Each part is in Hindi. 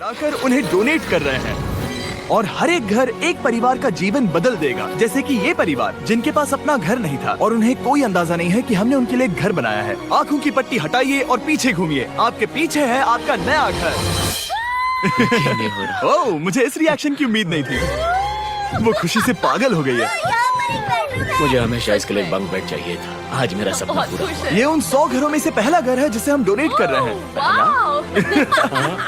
बनाकर उन्हें डोनेट कर रहे हैं और हर एक घर एक परिवार का जीवन बदल देगा। जैसे कि ये परिवार जिनके पास अपना घर नहीं था और उन्हें कोई अंदाजा नहीं है कि हमने उनके लिए घर बनाया है। आंखों की पट्टी हटाइए और पीछे घूमिए। आपके पीछे है आपका नया घर। ओह, मुझे इस रिएक्शन की उम्मीद नहीं थी। वो खुशी से पागल हो गई है। मुझे हमेशा इसके लिए बंक बेड चाहिए था। आज मेरा सपना पूरा। ये उन 100 घरों में से पहला घर है जिसे हम डोनेट कर रहे हैं।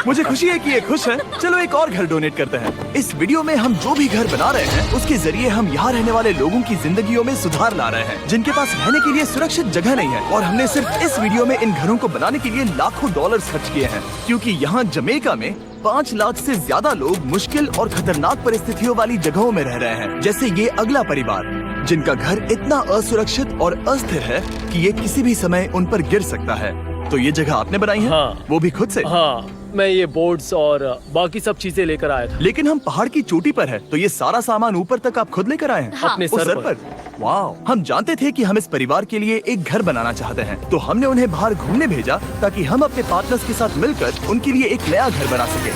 मुझे खुशी है कि ये खुश है। चलो एक और घर डोनेट करते हैं। इस वीडियो में हम जो भी घर बना रहे हैं उसके जरिए हम यहाँ रहने वाले लोगों की जिंदगियों में सुधार ला रहे हैं जिनके पास रहने के लिए सुरक्षित जगह नहीं है। और हमने सिर्फ इस वीडियो में इन घरों को बनाने के लिए लाखों डॉलर्स खर्च किए हैं, क्योंकि यहाँ जमैका में 5 लाख से ज्यादा लोग मुश्किल और खतरनाक परिस्थितियों वाली जगहों में रह रहे हैं। जैसे ये अगला परिवार जिनका घर इतना असुरक्षित और अस्थिर है कि ये किसी भी समय उन पर गिर सकता है। तो ये जगह आपने बनाई है? हाँ। वो भी खुद से? हाँ, मैं ये बोर्ड्स और बाकी सब चीजें लेकर आया था। लेकिन हम पहाड़ की चोटी पर है, तो ये सारा सामान ऊपर तक आप खुद लेकर आए हैं? हाँ। अपने वो सर पर। वाह, हम जानते थे कि हम इस परिवार के लिए एक घर बनाना चाहते हैं, तो हमने उन्हें बाहर घूमने भेजा ताकि हम अपने पार्टनर्स के साथ मिलकर उनके लिए एक नया घर बना सके।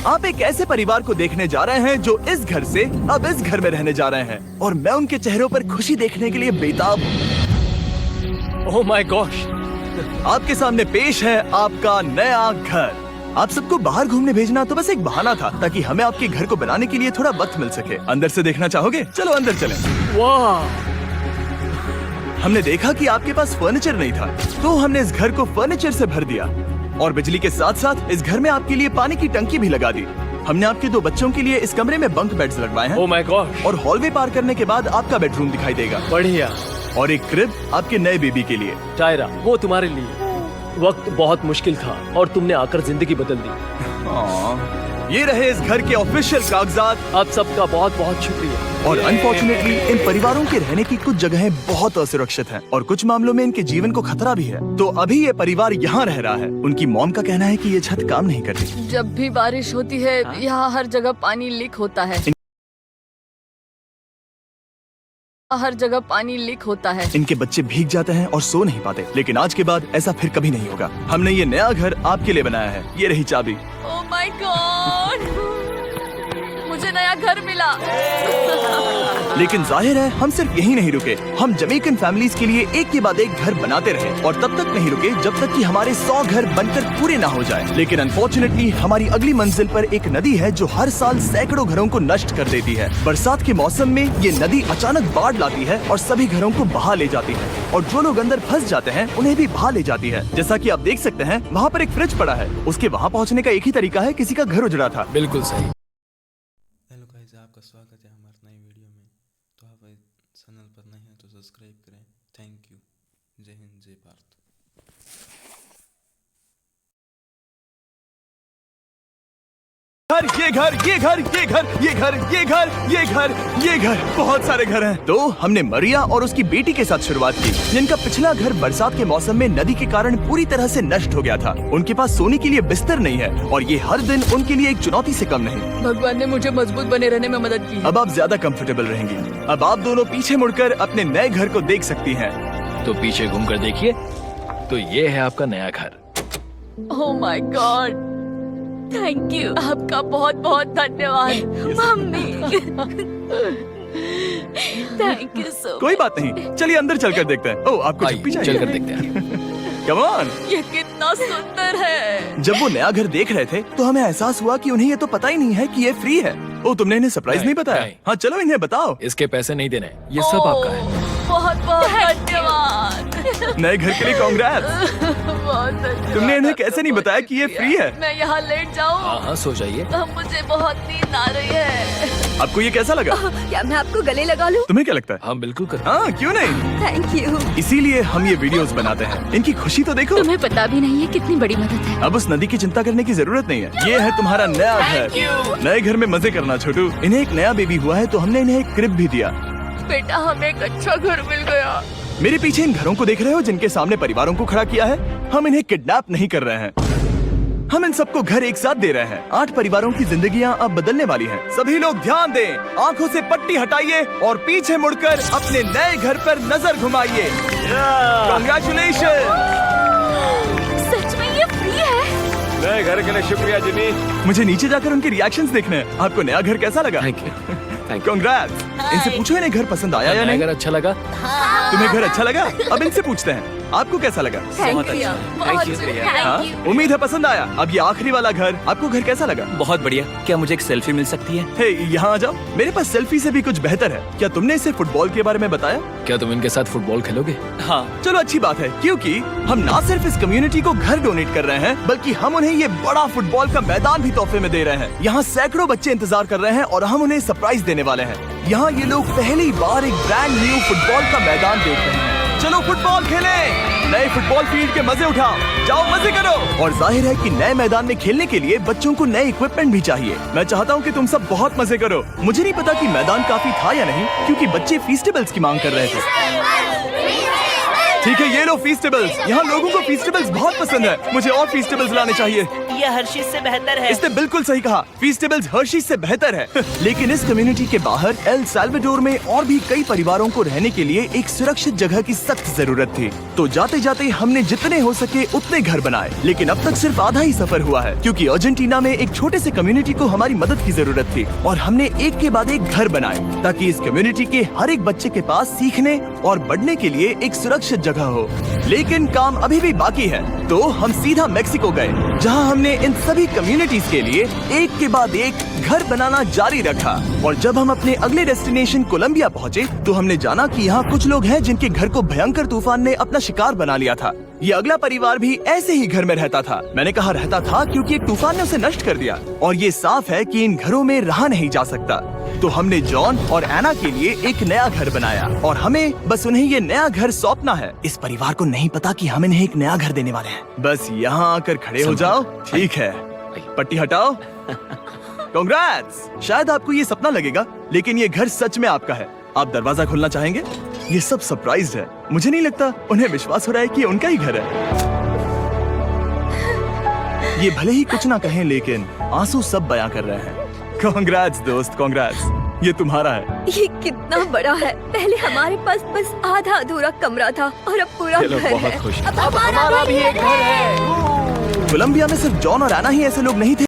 आप एक ऐसे परिवार को देखने जा रहे हैं जो इस घर से अब इस घर में रहने जा रहे हैं, और मैं उनके चेहरों पर खुशी देखने के लिए बेताब हूँ। Oh my gosh! आपके सामने पेश है आपका नया घर। आप सबको बाहर घूमने भेजना तो बस एक बहाना था ताकि हमें आपके घर को बनाने के लिए थोड़ा वक्त मिल सके। अंदर से देखना चाहोगे? चलो अंदर चलें। वाह! हमने देखा कि आपके पास फर्नीचर नहीं था, तो हमने इस घर को फर्नीचर से भर दिया और बिजली के साथ साथ इस घर में आपके लिए पानी की टंकी भी लगा दी। हमने आपके 2 बच्चों के लिए इस कमरे में बंक बेड्स लगवाए हैं। Oh my gosh! और हॉलवे पार करने के बाद आपका बेडरूम दिखाई देगा। बढ़िया। और एक क्रिब आपके नए बेबी के लिए। टायरा, वो तुम्हारे लिए। वक्त बहुत मुश्किल था और तुमने आकर जिंदगी बदल दी। ये रहे इस घर के ऑफिशियल कागजात। आप सबका बहुत बहुत शुक्रिया। और अनफॉर्चुनेटली इन परिवारों के रहने की कुछ जगहें बहुत असुरक्षित हैं और कुछ मामलों में इनके जीवन को खतरा भी है। तो अभी ये परिवार यहाँ रह रहा है। उनकी मॉम का कहना है कि ये छत काम नहीं करती। जब भी बारिश होती है यहाँ हर जगह पानी लीक होता है। हर जगह पानी लीक होता है। इनके बच्चे भीग जाते हैं और सो नहीं पाते, लेकिन आज के बाद ऐसा फिर कभी नहीं होगा। हमने ये नया घर आपके लिए बनाया है। ये रही चाबी। Oh my God! मुझे नया घर मिला। लेकिन जाहिर है हम सिर्फ यही नहीं रुके। हम जमैकन फैमिलीज के लिए एक के बाद एक घर बनाते रहे और तब तक नहीं रुके जब तक कि हमारे 100 घर बनकर पूरे ना हो जाए। लेकिन अनफॉर्चुनेटली हमारी अगली मंजिल पर एक नदी है जो हर साल सैकड़ों घरों को नष्ट कर देती है। बरसात के मौसम में ये नदी अचानक बाढ़ लाती है और सभी घरों को बहा ले जाती है, और जो लोग अंदर फंस जाते हैं उन्हें भी बहा ले जाती है। जैसा कि आप देख सकते हैं वहाँ पर एक फ्रिज पड़ा है। उसके वहाँ पहुँचने का एक ही तरीका है, किसी का घर उजड़ा था। बिल्कुल सही। हेलो गाइस, आपका स्वागत है हमारे नई वीडियो में। तो आप चैनल पर नहीं हैं तो सब्सक्राइब करें। Thank you. जय हिंद, जय भारत। ये घर, ये घर, ये घर, ये घर, ये घर, ये घर, ये घर, बहुत सारे घर हैं। तो हमने मरिया और उसकी बेटी के साथ शुरुआत की, जिनका पिछला घर बरसात के मौसम में नदी के कारण पूरी तरह से नष्ट हो गया था। उनके पास सोने के लिए बिस्तर नहीं है और ये हर दिन उनके लिए एक चुनौती से कम नहीं। भगवान ने मुझे मजबूत बने रहने में मदद की। अब आप ज्यादा कंफर्टेबल रहेंगी। अब आप दोनों पीछे मुड़कर अपने नए घर को देख सकती हैं। तो पीछे घूमकर देखिए, तो ये है आपका नया घर। Oh my God! Thank you. आपका बहुत बहुत धन्यवाद मम्मी। Thank you so. कोई बात नहीं, चलिए अंदर चलकर देखते हैं। ओह, आपको आइए, चप्पी चाहिए? चलकर देखते हैं। Come on. ये कितना सुंदर है। जब वो नया घर देख रहे थे तो हमें एहसास हुआ कि उन्हें ये तो पता ही नहीं है कि ये फ्री है। ओ, तुमने इन्हें सरप्राइज नहीं बताया? नहीं। हाँ, चलो इन्हें बताओ। इसके पैसे नहीं देने, ये सब आपका है। बहुत बहुत धन्यवाद। नए घर के लिए कांग्रेट्स। बहुत धन्यवाद। तुमने इन्हें कैसे नहीं बताया कि ये फ्री है? मैं यहाँ लेट जाऊँ? हाँ हाँ, सो जाइए। मुझे बहुत नींद आ रही है। आपको ये कैसा लगा? क्या मैं आपको गले लगा लूं? तुम्हें क्या लगता है? हाँ बिल्कुल कर। हाँ, क्यों नहीं? Thank you. इसीलिए हम ये वीडियोस बनाते हैं। इनकी खुशी तो देखो। तुम्हें पता भी नहीं है कितनी बड़ी मदद है। अब उस नदी की चिंता करने की जरूरत नहीं है। ये है तुम्हारा नया घर। नए घर में मजे करना छोटू। इन्हें एक नया बेबी हुआ है तो हमने इन्हें एक क्रिब भी दिया। बेटा, हमें एक अच्छा घर मिल गया। मेरे पीछे इन घरों को देख रहे हो जिनके सामने परिवारों को खड़ा किया है? हम इन्हें किडनैप नहीं कर रहे हैं। हम इन सबको घर एक साथ दे रहे हैं। 8 परिवारों की जिंदगियां अब बदलने वाली हैं। सभी लोग ध्यान दें, आंखों से पट्टी हटाइए और पीछे मुड़कर अपने नए घर पर नजर घुमाइए। कांग्रेचुलेशन। सच में ये फ्री है? नए घर के लिए शुक्रिया जिमी। मुझे नीचे जाकर उनके रिएक्शंस देखने हैं। आपको नया घर कैसा लगा? Thank you, thank you. Congrats. इनसे पूछो इन्हें घर पसंद आया या नहीं। अगर अच्छा लगा तुम्हें घर अच्छा लगा? अब इनसे पूछते हैं आपको कैसा लगा? Thank you. बहुत you, शुक्रिया। हाँ? Thank you. उम्मीद है पसंद आया। अब ये आखिरी वाला घर, आपको घर कैसा लगा? बहुत बढ़िया। क्या मुझे एक सेल्फी मिल सकती है? हे, यहाँ आ जाओ। मेरे पास सेल्फी से भी कुछ बेहतर है। क्या तुमने इसे फुटबॉल के बारे में बताया? क्या तुम इनके साथ फुटबॉल खेलोगे? हाँ। चलो अच्छी बात है, क्योंकि हम ना सिर्फ इस कम्युनिटी को घर डोनेट कर रहे हैं, बल्कि हम उन्हें ये बड़ा फुटबॉल का मैदान भी तोहफे में दे रहे हैं। यहाँ सैकड़ों बच्चे इंतजार कर रहे हैं और हम उन्हें सरप्राइज देने वाले हैं। यहाँ ये लोग पहली बार एक ब्रांड न्यू फुटबॉल का मैदान देख रहे हैं। चलो फुटबॉल खेलें, नए फुटबॉल फील्ड के मजे उठाओ, जाओ मजे करो। और जाहिर है कि नए मैदान में खेलने के लिए बच्चों को नए इक्विपमेंट भी चाहिए। मैं चाहता हूँ कि तुम सब बहुत मजे करो। मुझे नहीं पता कि मैदान काफी था या नहीं, क्योंकि बच्चे फीस्टेबल्स की मांग कर रहे थे। ठीक है, ये लो फीस्टेबल्स। यहाँ लोगों को फीस्टेबल्स बहुत पसंद है। मुझे और फीस्टेबल्स लाने चाहिए। ये हर्षीज से बेहतर है। इसने बिल्कुल सही कहा, फीस्टेबल्स हर्शीज से बेहतर है। लेकिन इस कम्युनिटी के बाहर एल साल्वाडोर में और भी कई परिवारों को रहने के लिए एक सुरक्षित जगह की सख्त जरूरत थी। तो जाते जाते हमने जितने हो सके उतने घर बनाए, लेकिन अब तक सिर्फ आधा ही सफर हुआ है, क्योंकि अर्जेंटीना में एक छोटे से कम्युनिटी को हमारी मदद की जरूरत थी और हमने एक के बाद एक घर बनाए ताकि इस कम्युनिटी के हर एक बच्चे के पास सीखने और बढ़ने के लिए एक सुरक्षित जगह हो। लेकिन काम अभी भी बाकी है, तो हम सीधा मेक्सिको गए, जहां हमने इन सभी कम्युनिटीज के लिए एक के बाद एक घर बनाना जारी रखा। और जब हम अपने अगले डेस्टिनेशन कोलंबिया पहुंचे, तो हमने जाना कि यहाँ कुछ लोग हैं जिनके घर को भयंकर तूफान ने अपना शिकार बना लिया था। ये अगला परिवार भी ऐसे ही घर में रहता था। मैंने कहा रहता था क्योंकि एक तूफान ने उसे नष्ट कर दिया, और ये साफ है कि इन घरों में रहा नहीं जा सकता। तो हमने जॉन और एना के लिए एक नया घर बनाया, और हमें बस उन्हें ये नया घर सौंपना है। इस परिवार को नहीं पता कि हम इन्हें एक नया घर देने वाले हैं। बस यहाँ आकर खड़े हो जाओ। ठीक है, पट्टी हटाओ। कांग्रेट्स। शायद आपको ये सपना लगेगा, लेकिन ये घर सच में आपका है। आप दरवाजा खोलना चाहेंगे? ये सब सरप्राइज है। मुझे नहीं लगता उन्हें विश्वास हो रहा है कि ये उनका ही घर है। ये भले ही कुछ ना कहें, लेकिन आंसू सब बयां कर रहे हैं। कांग्रेट्स दोस्त, कांग्रेट्स। ये तुम्हारा है। ये कितना बड़ा है। पहले हमारे पास बस आधा अधूरा कमरा था और अब पूरा चलो, घर बहुत है। खुश। अब हमारा भी एक घर है। कोलंबिया में सिर्फ जॉन और एना ही ऐसे लोग नहीं थे